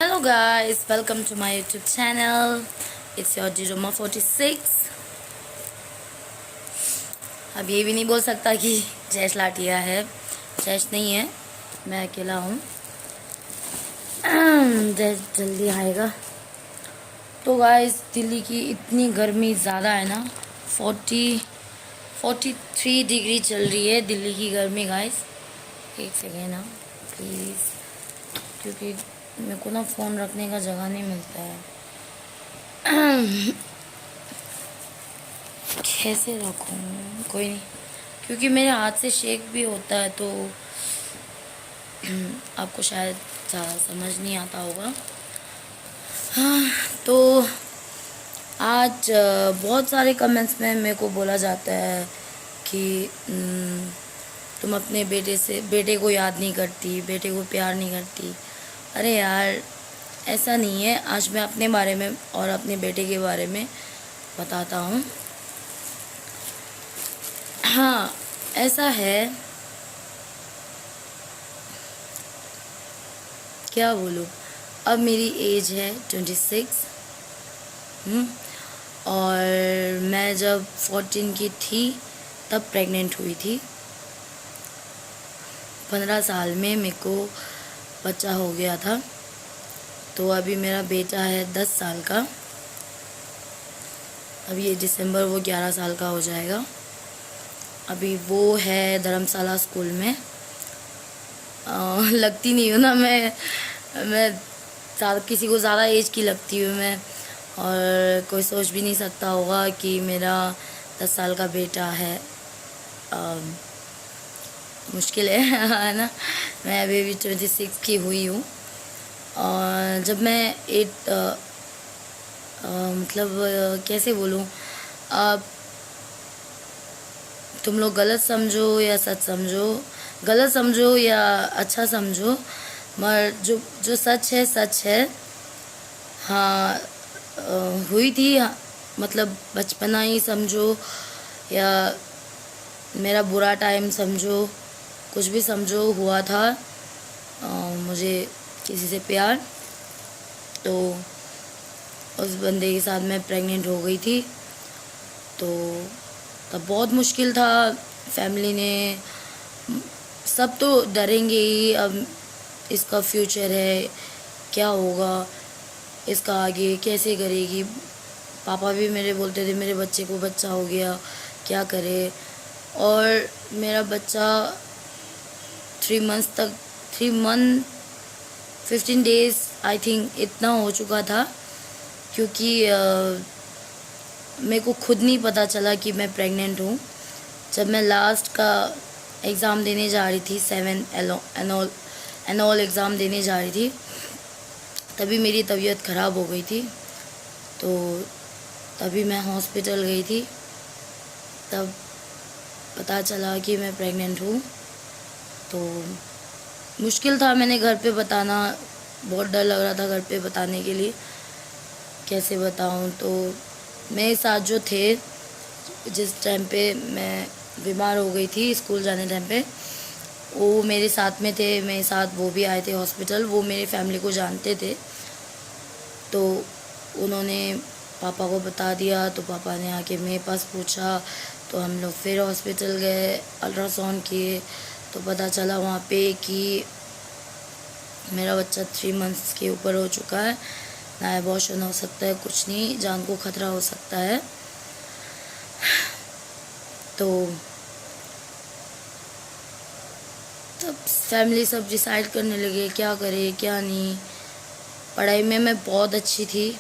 Hello guys, welcome to my YouTube channel. It's your Jiroma 46. अब ये भी नहीं बोल सकता कि जैश लाटिया है। जैश नहीं है, मैं अकेला हूँ। जैश जल्दी आएगा। तो गाइस, दिल्ली की इतनी गर्मी ज़्यादा है ना, 43 डिग्री चल रही है दिल्ली की गर्मी गाइस। एक सेकेंड ना प्लीज़, क्योंकि मेरे को ना फ़ोन रखने का जगह नहीं मिलता है। कैसे रखूँ, कोई नहीं, क्योंकि मेरे हाथ से शेक भी होता है तो आपको शायद ज़्यादा समझ नहीं आता होगा। हाँ, तो आज बहुत सारे कमेंट्स में मेरे को बोला जाता है कि तुम अपने बेटे को याद नहीं करती, बेटे को प्यार नहीं करती। अरे यार, ऐसा नहीं है। आज मैं अपने बारे में और अपने बेटे के बारे में बताता हूँ। हाँ, ऐसा है, क्या बोलूँ, अब मेरी एज है 26। और मैं जब 14 की थी तब प्रेग्नेंट हुई थी। 15 साल में मेरे को बच्चा हो गया था। तो अभी मेरा बेटा है 10 साल का। अभी ये दिसंबर वो 11 साल का हो जाएगा। अभी वो है धर्मशाला स्कूल में। लगती नहीं हूँ ना मैं किसी को ज़्यादा एज की लगती हूँ मैं। और कोई सोच भी नहीं सकता होगा कि मेरा 10 साल का बेटा है। मुश्किल है ना। मैं अभी भी 26 की हुई हूँ। और जब मैं कैसे बोलूँ, अब तुम लोग गलत समझो या सच समझो, गलत समझो या अच्छा समझो, मगर जो सच है सच है। हाँ, हुई थी, मतलब बचपना ही समझो या मेरा बुरा टाइम समझो, कुछ भी समझो, हुआ था मुझे किसी से प्यार। तो उस बंदे के साथ मैं प्रेग्नेंट हो गई थी। तो तब बहुत मुश्किल था। फैमिली ने, सब तो डरेंगे ही। अब इसका फ्यूचर है, क्या होगा इसका, आगे कैसे करेगी। पापा भी मेरे बोलते थे मेरे बच्चे को बच्चा हो गया, क्या करे। और मेरा बच्चा 3 मंथ 15 डेज़ आई थिंक इतना हो चुका था, क्योंकि मेरे को खुद नहीं पता चला कि मैं प्रेग्नेंट हूँ। जब मैं लास्ट का एग्ज़ाम देने जा रही थी, 7 एनॉल एग्ज़ाम देने जा रही थी, तभी मेरी तबीयत ख़राब हो गई थी। तो तभी मैं हॉस्पिटल गई थी, तब पता चला कि मैं प्रेग्नेंट हूँ। तो मुश्किल था, मैंने घर पे बताना, बहुत डर लग रहा था घर पे बताने के लिए, कैसे बताऊँ। तो मेरे साथ जो थे, जिस टाइम पे मैं बीमार हो गई थी स्कूल जाने टाइम पे, वो मेरे साथ में थे, मेरे साथ वो भी आए थे हॉस्पिटल। वो मेरे फैमिली को जानते थे, तो उन्होंने पापा को बता दिया। तो पापा ने आके मेरे पास पूछा, तो हम लोग फिर हॉस्पिटल गए, अल्ट्रासाउंड किए, तो पता चला वहाँ पे कि मेरा बच्चा 3 मंथ्स के ऊपर हो चुका है। ना अबॉर्शन हो सकता है, कुछ नहीं, जान को खतरा हो सकता है। तो तब फैमिली सब डिसाइड करने लगे क्या करे क्या नहीं। पढ़ाई में मैं बहुत अच्छी थी।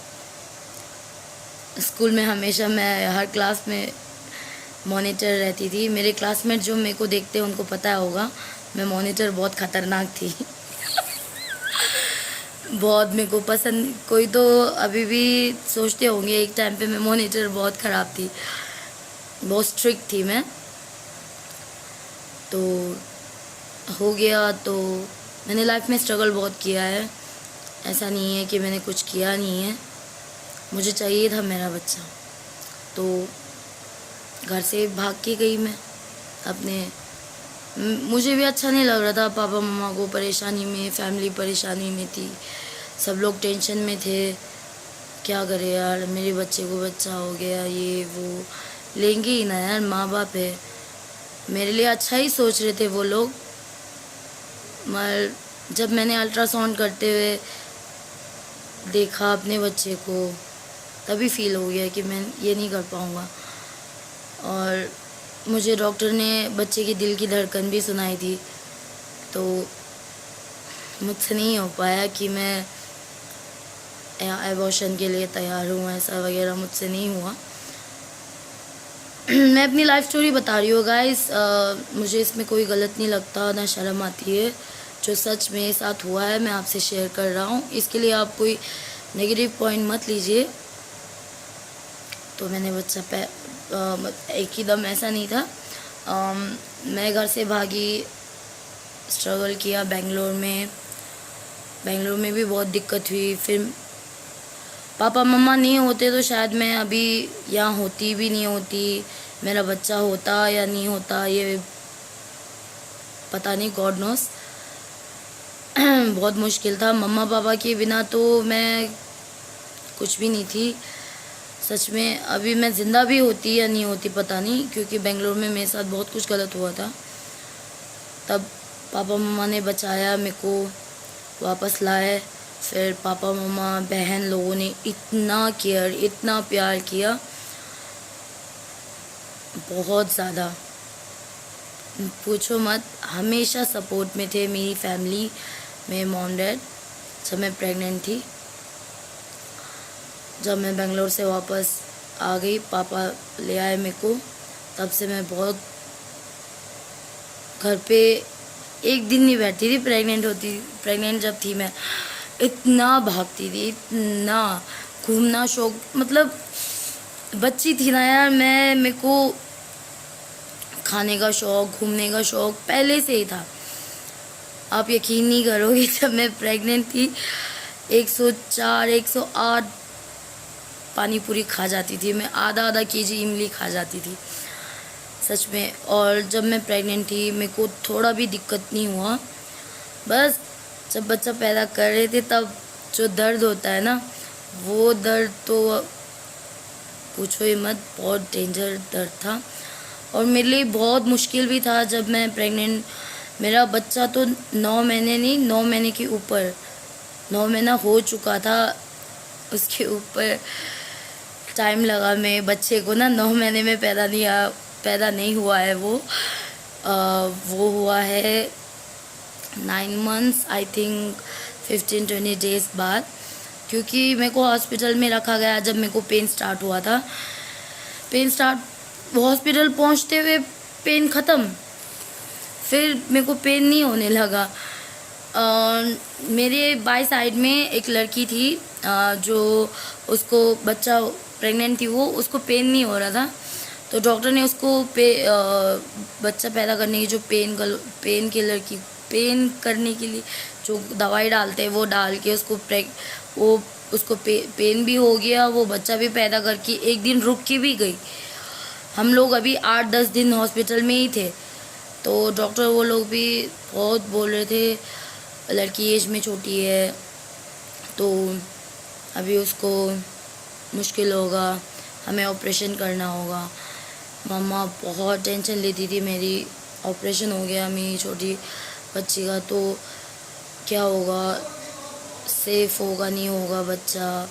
स्कूल में हमेशा मैं हर क्लास में मॉनिटर रहती थी। मेरे क्लासमेट जो मेरे को देखते हैं उनको पता होगा, मैं मॉनिटर बहुत ख़तरनाक थी। बहुत मेरे को पसंद, कोई तो अभी भी सोचते होंगे एक टाइम पे मैं मॉनिटर बहुत ख़राब थी, बहुत स्ट्रिक्ट थी मैं। तो हो गया। तो मैंने लाइफ में स्ट्रगल बहुत किया है, ऐसा नहीं है कि मैंने कुछ किया नहीं है। मुझे चाहिए था मेरा बच्चा, तो घर से भाग के गई मैं अपने। मुझे भी अच्छा नहीं लग रहा था, पापा मम्मा को परेशानी में, फैमिली परेशानी में थी, सब लोग टेंशन में थे, क्या करे यार, मेरे बच्चे को बच्चा हो गया, ये वो लेंगे ही ना यार, माँ बाप है। मेरे लिए अच्छा ही सोच रहे थे वो लोग, मगर जब मैंने अल्ट्रासाउंड करते हुए देखा अपने बच्चे को, तभी फील हो गया कि मैं ये नहीं कर पाऊँगा। और मुझे डॉक्टर ने बच्चे की दिल की धड़कन भी सुनाई थी, तो मुझसे नहीं हो पाया कि मैं एबॉर्शन के लिए तैयार हूँ, ऐसा वगैरह मुझसे नहीं हुआ। मैं अपनी लाइफ स्टोरी बता रही हूँ गाइस, मुझे इसमें कोई गलत नहीं लगता, ना शर्म आती है। जो सच मेरे साथ हुआ है मैं आपसे शेयर कर रहा हूँ, इसके लिए आप कोई नेगेटिव पॉइंट मत लीजिए। तो मैंने बच्चा एक ही दम ऐसा नहीं था। मैं घर से भागी, स्ट्रगल किया बेंगलोर में भी बहुत दिक्कत हुई। फिर पापा मम्मा नहीं होते तो शायद मैं अभी यहाँ होती भी नहीं होती, मेरा बच्चा होता या नहीं होता ये पता नहीं, गॉड नोस। बहुत मुश्किल था, मम्मा पापा के बिना तो मैं कुछ भी नहीं थी सच में। अभी मैं ज़िंदा भी होती या नहीं होती पता नहीं, क्योंकि बेंगलोर में मेरे साथ बहुत कुछ गलत हुआ था। तब पापा मम्मा ने बचाया, मेरे को वापस लाए। फिर पापा मम्मा बहन लोगों ने इतना केयर, इतना प्यार किया, बहुत ज़्यादा पूछो मत। हमेशा सपोर्ट में थे मेरी फैमिली, मेरे मॉम डैड। जब मैं प्रेग्नेंट थी, जब मैं बेंगलोर से वापस आ गई, पापा ले आए मेरे को, तब से मैं बहुत घर पे एक दिन नहीं बैठती थी। प्रेग्नेंट जब थी मैं इतना भागती थी, इतना घूमना शौक, मतलब बच्ची थी ना यार मैं, मेरे को खाने का शौक, घूमने का शौक पहले से ही था। आप यकीन नहीं करोगे, जब मैं प्रेग्नेंट थी 104 108 पानी पूरी खा जाती थी मैं, आधा केजी इमली खा जाती थी सच में। और जब मैं प्रेग्नेंट थी मेरे को थोड़ा भी दिक्कत नहीं हुआ, बस जब बच्चा पैदा कर रहे थे तब जो दर्द होता है ना, वो दर्द तो पूछो ही मत, बहुत डेंजर दर्द था। और मेरे लिए बहुत मुश्किल भी था जब मैं प्रेग्नेंट, मेरा बच्चा तो 9 महीने नहीं, 9 महीने के ऊपर, 9 महीना हो चुका था, उसके ऊपर टाइम लगा। मैं बच्चे को ना 9 महीने में पैदा नहीं हुआ है वो हुआ है 9 मंथ्स आई थिंक, 15-20 डेज़ बाद, क्योंकि मेरे को हॉस्पिटल में रखा गया जब मेरे को पेन स्टार्ट हुआ था। हॉस्पिटल पहुंचते हुए पेन ख़त्म, फिर मेरे को पेन नहीं होने लगा। मेरे बाई साइड में एक लड़की थी, जो उसको बच्चा प्रेग्नेंट थी, वो उसको पेन नहीं हो रहा था, तो डॉक्टर ने उसको बच्चा पैदा करने की जो पेन करने के लिए जो दवाई डालते हैं वो डाल के उसको पेन भी हो गया, वो बच्चा भी पैदा करके एक दिन रुक के भी गई। हम लोग अभी 8-10 दिन हॉस्पिटल में ही थे, तो डॉक्टर वो लोग भी बहुत बोल रहे थे लड़की एज में छोटी है तो अभी उसको मुश्किल होगा, हमें ऑपरेशन करना होगा। मम्मा बहुत टेंशन लेती थी मेरी, ऑपरेशन हो गया मेरी छोटी बच्ची का तो क्या होगा, सेफ होगा नहीं होगा बच्चा,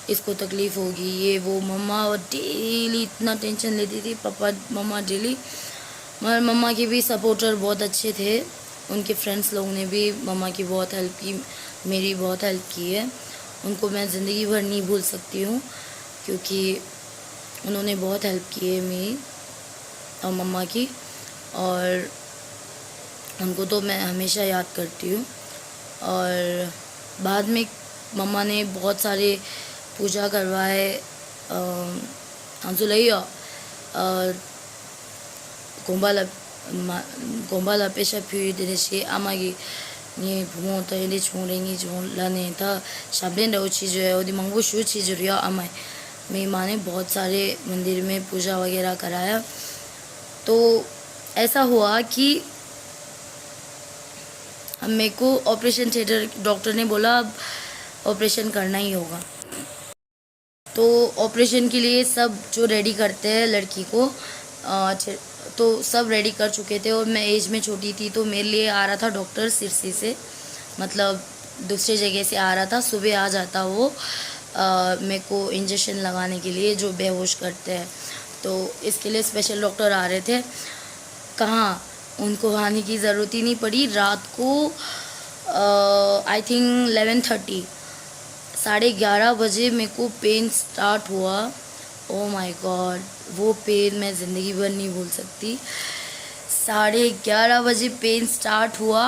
इसको तकलीफ़ होगी, ये वो। मम्मा डेली इतना टेंशन लेती थी, पापा मम्मा डेली। मगर मम्मा के भी सपोर्टर बहुत अच्छे थे, उनके फ्रेंड्स लोगों ने भी मम्मा की बहुत हेल्प की, मेरी बहुत हेल्प की है। उनको मैं ज़िंदगी भर नहीं भूल सकती हूँ, क्योंकि उन्होंने बहुत हेल्प की है मेरी और मम्मा की, और उनको तो मैं हमेशा याद करती हूँ। और बाद में मम्मा ने बहुत सारे पूजा करवाए, अंजुलैया गोम्बाला पेशा फिर आमागी ni bumo ta ile chungrengi lane था शाबलेन रउची जो है ओदी मंगबो शू चीज रिया अमाय मेरी माँ ने बहुत सारे मंदिर में पूजा वगैरह कराया। तो ऐसा हुआ कि मेरे को ऑपरेशन थिएटर, डॉक्टर ने बोला अब ऑपरेशन करना ही होगा। तो ऑपरेशन के लिए सब जो रेडी करते हैं लड़की को, तो सब रेडी कर चुके थे और मैं एज में छोटी थी, तो मेरे लिए आ रहा था डॉक्टर सिरसी से, मतलब दूसरी जगह से आ रहा था। सुबह आ जाता वो मेरे को इंजेक्शन लगाने के लिए, जो बेहोश करते हैं। तो इसके लिए स्पेशल डॉक्टर आ रहे थे। कहाँ, उनको आने की ज़रूरत ही नहीं पड़ी। रात को आई थिंक 11:30, 11:30 बजे मेरे को पेन स्टार्ट हुआ। ओ माय गॉड, वो पेन मैं ज़िंदगी भर नहीं भूल सकती। 11:30 बजे पेन स्टार्ट हुआ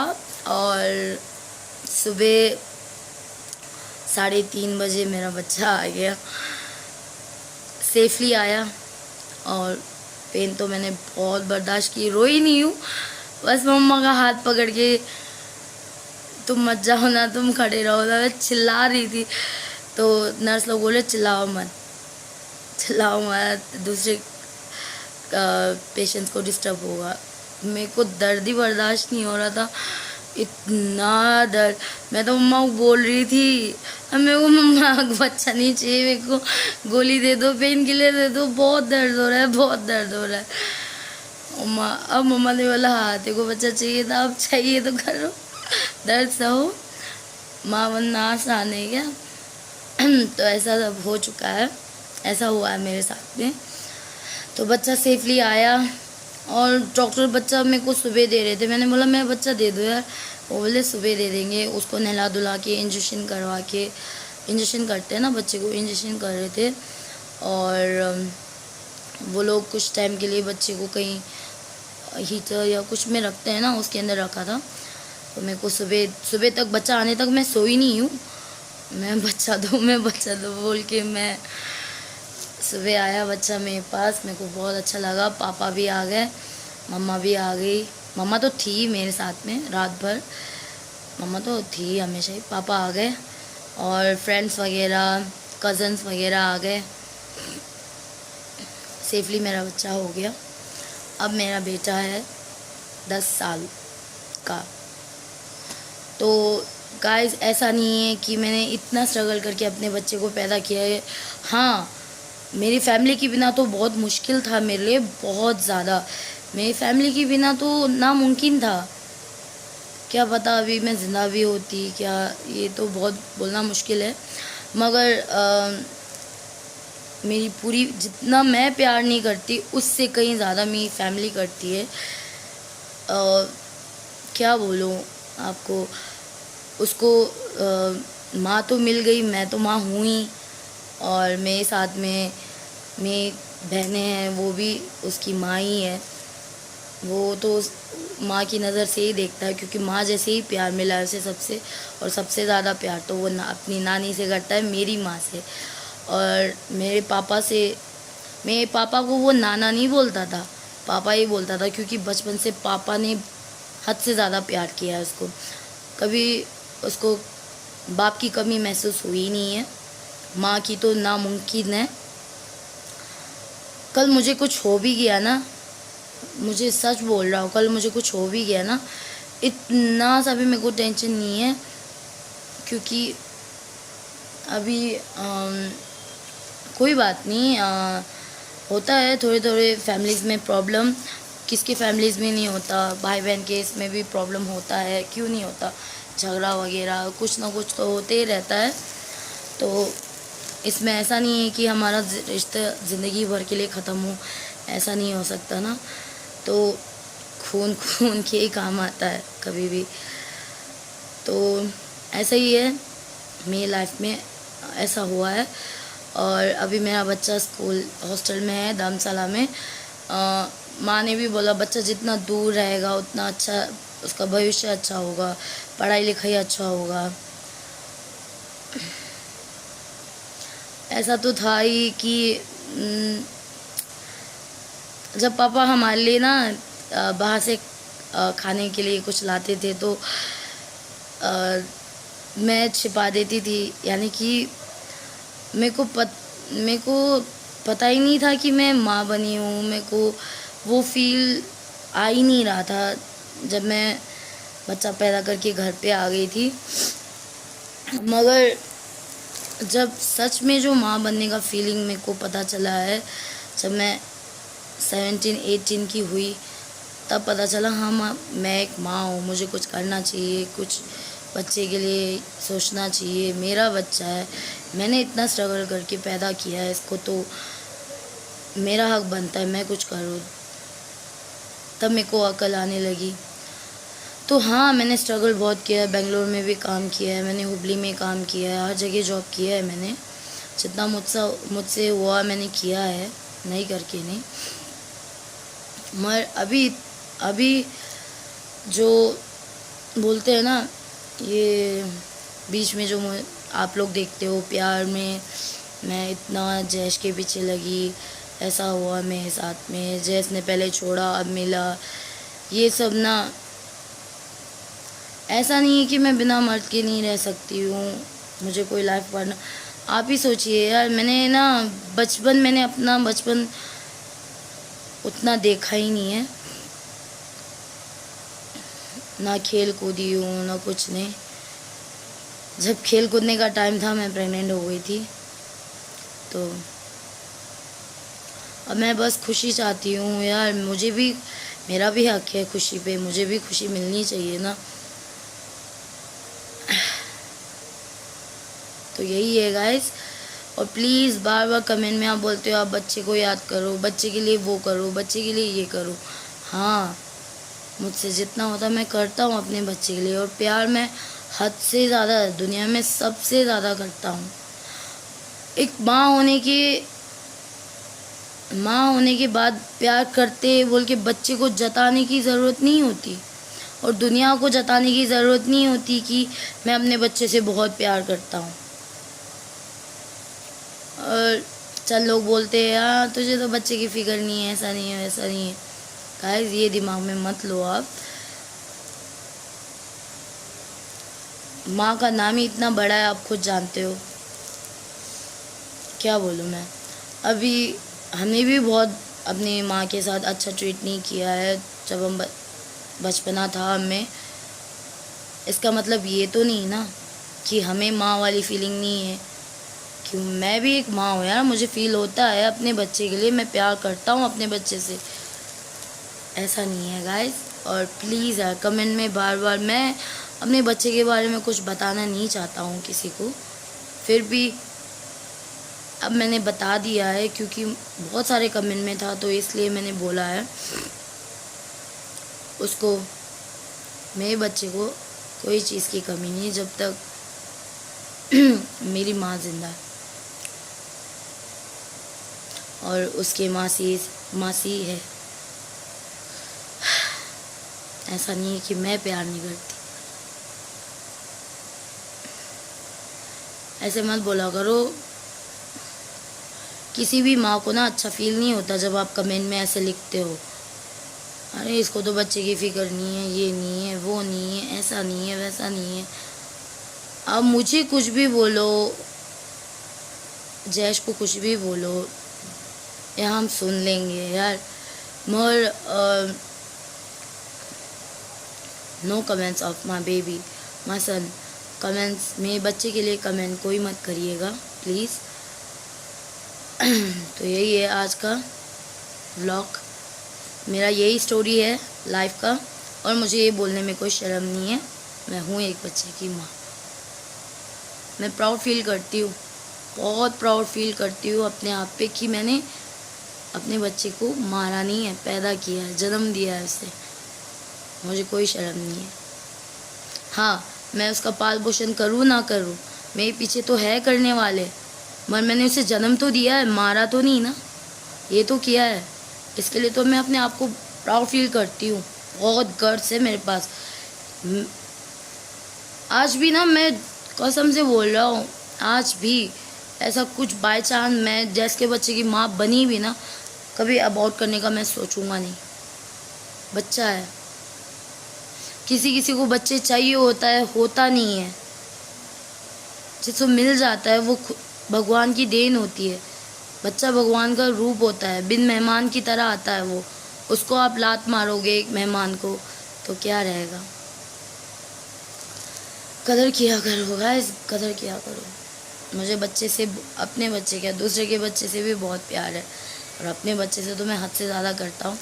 और सुबह 3:30 बजे मेरा बच्चा आ गया, सेफली आया। और पेन तो मैंने बहुत बर्दाश्त की, रोई नहीं हूँ, बस मम्मा का हाथ पकड़ के तुम मत जाओ ना, तुम खड़े रहो ना, मैं चिल्ला रही थी। तो नर्स लोग बोले चिल्लाओ मत, चिल्लाओ मत, दूसरे पेशेंट्स को डिस्टर्ब होगा। मेरे को दर्द ही बर्दाश्त नहीं हो रहा था, इतना दर्द। मैं तो मम्मा को बोल रही थी, अब मेरे को मम्मा बच्चा नहीं चाहिए, मेरे को गोली दे दो, पेन किलर दे दो, बहुत दर्द हो रहा है, बहुत दर्द हो रहा है। मम्मा, अब मम्मा ने बोला हाँ तेरे को बच्चा चाहिए था, अब चाहिए तो करो, दर्द सहो, माँ बनना आसान है क्या। तो ऐसा सब हो चुका है, ऐसा हुआ है मेरे साथ में। तो बच्चा सेफली आया और डॉक्टर बच्चा मेरे को सुबह दे रहे थे। मैंने बोला मैं बच्चा दे दो यार, वो बोले सुबह दे देंगे। उसको नहला धुला के इंजेक्शन करवा के, इंजेक्शन करते हैं ना बच्चे को, इंजेक्शन कर रहे थे। और वो लोग कुछ टाइम के लिए बच्चे को कहीं हीटर या कुछ में रखते हैं ना, उसके अंदर रखा था। तो मेरे को सुबह तक, बच्चा आने तक मैं सोई नहीं हूँ। मैं बच्चा दो बोल के मैं सुबह आया बच्चा मेरे पास। मेरे को बहुत अच्छा लगा। पापा भी आ गए, मम्मा भी आ गई। मम्मा तो थी मेरे साथ में रात भर, मम्मा तो थी हमेशा ही। पापा आ गए और फ्रेंड्स वगैरह, कज़न्स वगैरह आ गए। सेफली मेरा बच्चा हो गया। अब मेरा बेटा है 10 साल का। तो गाइस, ऐसा नहीं है कि मैंने इतना स्ट्रगल करके अपने बच्चे को पैदा किया है। हाँ, मेरी फैमिली के बिना तो बहुत मुश्किल था मेरे लिए, बहुत ज़्यादा। मेरी फैमिली के बिना तो नामुमकिन था। क्या पता अभी मैं ज़िंदा भी होती क्या, ये तो बहुत बोलना मुश्किल है। मगर मेरी पूरी, जितना मैं प्यार नहीं करती उससे कहीं ज़्यादा मेरी फैमिली करती है। क्या बोलूँ आपको, उसको माँ तो मिल गई, मैं तो माँ हुई ही। और मेरे साथ में मेरी बहनें हैं, वो भी उसकी माँ ही है। वो तो माँ की नज़र से ही देखता है, क्योंकि माँ जैसे ही प्यार मिला है उसे सबसे, और सबसे ज़्यादा प्यार तो वो अपनी नानी से करता है, मेरी माँ से। और मेरे पापा को वो नाना नहीं बोलता था, पापा ही बोलता था, क्योंकि बचपन से पापा ने हद से ज़्यादा प्यार किया है उसको। कभी उसको बाप की कमी महसूस हुई नहीं है। माँ की तो नामुमकिन है। कल मुझे कुछ हो भी गया ना, मुझे सच बोल रहा हूँ, कल मुझे कुछ हो भी गया ना, इतना सा भी मेरे को टेंशन नहीं है। क्योंकि अभी कोई बात नहीं, होता है थोड़े थोड़े फैमिलीज़ में प्रॉब्लम। किसके फैमिलीज़ में नहीं होता, भाई बहन के इसमें भी प्रॉब्लम होता है, क्यों नहीं होता। झगड़ा वगैरह कुछ ना कुछ तो होते ही रहता है। तो इसमें ऐसा नहीं है कि हमारा रिश्ता ज़िंदगी भर के लिए ख़त्म हो, ऐसा नहीं हो सकता ना। तो खून के ही काम आता है कभी भी। तो ऐसा ही है, मेरी लाइफ में ऐसा हुआ है। और अभी मेरा बच्चा स्कूल हॉस्टल में है, धर्मशाला में। माँ ने भी बोला बच्चा जितना दूर रहेगा उतना अच्छा, उसका भविष्य अच्छा होगा, पढ़ाई लिखाई अच्छा होगा। ऐसा तो था ही कि जब पापा हमारे लिए ना बाहर से खाने के लिए कुछ लाते थे, तो मैं छिपा देती थी। यानी कि मेरे को पता ही नहीं था कि मैं माँ बनी हूँ। मेरे को वो फील आ ही नहीं रहा था जब मैं बच्चा पैदा करके घर पे आ गई थी। मगर जब सच में जो माँ बनने का फीलिंग मेरे को पता चला है, जब मैं 17-18 की हुई, तब पता चला हाँ माँ, मैं एक माँ हूँ, मुझे कुछ करना चाहिए, कुछ बच्चे के लिए सोचना चाहिए, मेरा बच्चा है, मैंने इतना स्ट्रगल करके पैदा किया है इसको, तो मेरा हक बनता है मैं कुछ करूँ। तब मेरे को अकल आने लगी। तो हाँ, मैंने स्ट्रगल बहुत किया है, बेंगलोर में भी काम किया है मैंने, हुबली में काम किया है, हर जगह जॉब किया है मैंने, जितना मुझसे हुआ मैंने किया है, नहीं करके नहीं। मगर अभी जो बोलते हैं ना, ये बीच में जो आप लोग देखते हो प्यार में, मैं इतना जैश के पीछे लगी, ऐसा हुआ मेरे साथ में, जैस ने पहले छोड़ा अब मिला, ये सब ना, ऐसा नहीं है कि मैं बिना मर्द के नहीं रह सकती हूँ, मुझे कोई लाइफ पार्टनर। आप ही सोचिए यार, मैंने अपना बचपन उतना देखा ही नहीं है, ना खेल कूदी हूँ ना कुछ नहीं। जब खेल कूदने का टाइम था मैं प्रेग्नेंट हो गई थी। तो अब मैं बस खुशी चाहती हूँ यार, मेरा भी हक है खुशी पे, मुझे भी खुशी मिलनी चाहिए ना। तो यही है गाइस। और प्लीज़ बार बार कमेंट में आप बोलते हो आप बच्चे को याद करो, बच्चे के लिए वो करो, बच्चे के लिए ये करो। हाँ, मुझसे जितना होता मैं करता हूँ अपने बच्चे के लिए, और प्यार मैं हद से ज़्यादा दुनिया में सबसे ज़्यादा करता हूँ। एक माँ होने के बाद प्यार करते बोल के बच्चे को जताने की ज़रूरत नहीं होती, और दुनिया को जताने की ज़रूरत नहीं होती कि मैं अपने बच्चे से बहुत प्यार करता हूँ। और चल लोग बोलते हैं यार तुझे तो बच्चे की फिक्र नहीं है, ऐसा नहीं है वैसा नहीं है। गाइस, ये दिमाग में मत लो आप। माँ का नाम ही इतना बड़ा है, आप खुद जानते हो। क्या बोलूँ मैं। अभी हमने भी बहुत अपनी माँ के साथ अच्छा ट्रीट नहीं किया है जब हम बचपना था हमें। इसका मतलब ये तो नहीं ना कि हमें माँ वाली फीलिंग नहीं है, कि मैं भी एक माँ हूँ यार, मुझे फील होता है अपने बच्चे के लिए, मैं प्यार करता हूँ अपने बच्चे से, ऐसा नहीं है गाइस। और प्लीज़ यार कमेंट में बार बार, मैं अपने बच्चे के बारे में कुछ बताना नहीं चाहता हूँ किसी को, फिर भी अब मैंने बता दिया है क्योंकि बहुत सारे कमेंट में था, तो इसलिए मैंने बोला है। उसको, मेरे बच्चे को कोई चीज़ की कमी नहीं है जब तक मेरी माँ जिंदा है। और उसके मासी है। ऐसा नहीं है कि मैं प्यार नहीं करती, ऐसे मत बोला करो। किसी भी माँ को ना अच्छा फील नहीं होता जब आप कमेंट में ऐसे लिखते हो, अरे इसको तो बच्चे की फिक्र नहीं है, ये नहीं है, वो नहीं है, ऐसा नहीं है, वैसा नहीं है। अब मुझे कुछ भी बोलो, जैश को कुछ भी बोलो, या हम सुन लेंगे यार, मगर no comments of my baby, my son. Comments मेरे बच्चे के लिए कमेंट कोई मत करिएगा प्लीज़। तो यही है आज का व्लॉग, मेरा यही स्टोरी है लाइफ का। और मुझे ये बोलने में कोई शर्म नहीं है, मैं हूँ एक बच्चे की माँ। मैं प्राउड फील करती हूँ, बहुत प्राउड फील करती हूँ अपने आप पे कि मैंने अपने बच्चे को मारा नहीं है, पैदा किया है, जन्म दिया है उसे। मुझे कोई शर्म नहीं है। हाँ, मैं उसका पाल पोषण करूँ ना करूँ, मेरे पीछे तो है करने वाले, मगर मैंने उसे जन्म तो दिया है, मारा तो नहीं ना, ये तो किया है। इसके लिए तो मैं अपने आप को प्राउड फील करती हूँ, बहुत गर्व है मेरे पास। आज भी ना, मैं कसम से बोल रहा हूँ, आज भी ऐसा कुछ बाय चांस मैं जैस के बच्चे की माँ बनी भी ना, कभी अबॉर्ट करने का मैं सोचूंगा नहीं। बच्चा है, किसी किसी को बच्चे चाहिए होता है, होता नहीं है, जिसको मिल जाता है वो भगवान की देन होती है। बच्चा भगवान का रूप होता है, बिन मेहमान की तरह आता है वो। उसको आप लात मारोगे एक मेहमान को तो क्या रहेगा। कदर किया करो गाइस, कदर किया करो। मुझे बच्चे से, अपने बच्चे क्या दूसरे के बच्चे से भी बहुत प्यार है, और अपने बच्चे से तो मैं हद से ज़्यादा करता हूँ।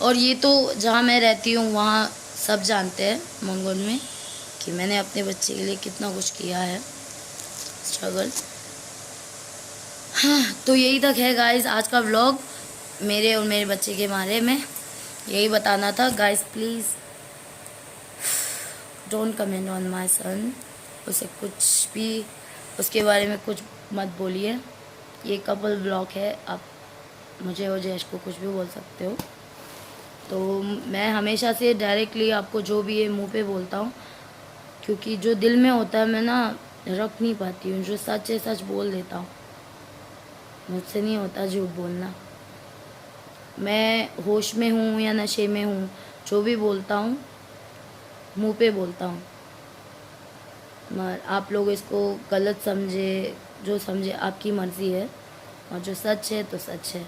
और ये तो जहाँ मैं रहती हूँ वहाँ सब जानते हैं मंगोल में कि मैंने अपने बच्चे के लिए कितना कुछ किया है, स्ट्रगल। हाँ, तो यही तक है गाइस आज का व्लॉग, मेरे और मेरे बच्चे के बारे में यही बताना था। Guys please don't comment on my son, उसे कुछ भी उसके बारे में कुछ मत बोलिए। ये कपल ब्लॉग है, आप मुझे और जयेश को कुछ भी बोल सकते हो। तो मैं हमेशा से डायरेक्टली आपको जो भी है मुंह पे बोलता हूँ, क्योंकि जो दिल में होता है मैं ना रख नहीं पाती हूँ, जो सच है सच बोल देता हूँ, मुझसे नहीं होता झूठ बोलना। मैं होश में हूँ या नशे में हूँ, जो भी बोलता हूँ मुंह पे बोलता हूँ। मगर आप लोग इसको गलत समझे, जो समझे आपकी मर्ज़ी है, और जो सच है तो सच है।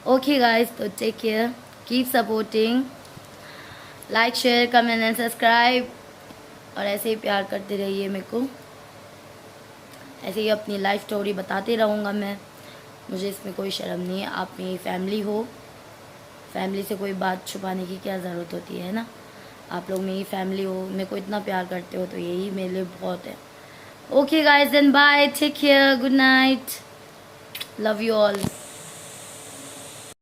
ओके गाइस, तो take care, keep supporting, like share comment and subscribe, और ऐसे ही प्यार करते रहिए मेरे को। ऐसे ही अपनी लाइफ स्टोरी बताते रहूँगा मैं, मुझे इसमें कोई शर्म नहीं है। आप मेरी फैमिली हो, फैमिली से कोई बात छुपाने की क्या ज़रूरत होती है ना। आप लोग मेरी फैमिली हो, मेरे को इतना प्यार करते हो, तो यही मेरे लिए बहुत है। Okay guys, then bye, take care, good night, love you all.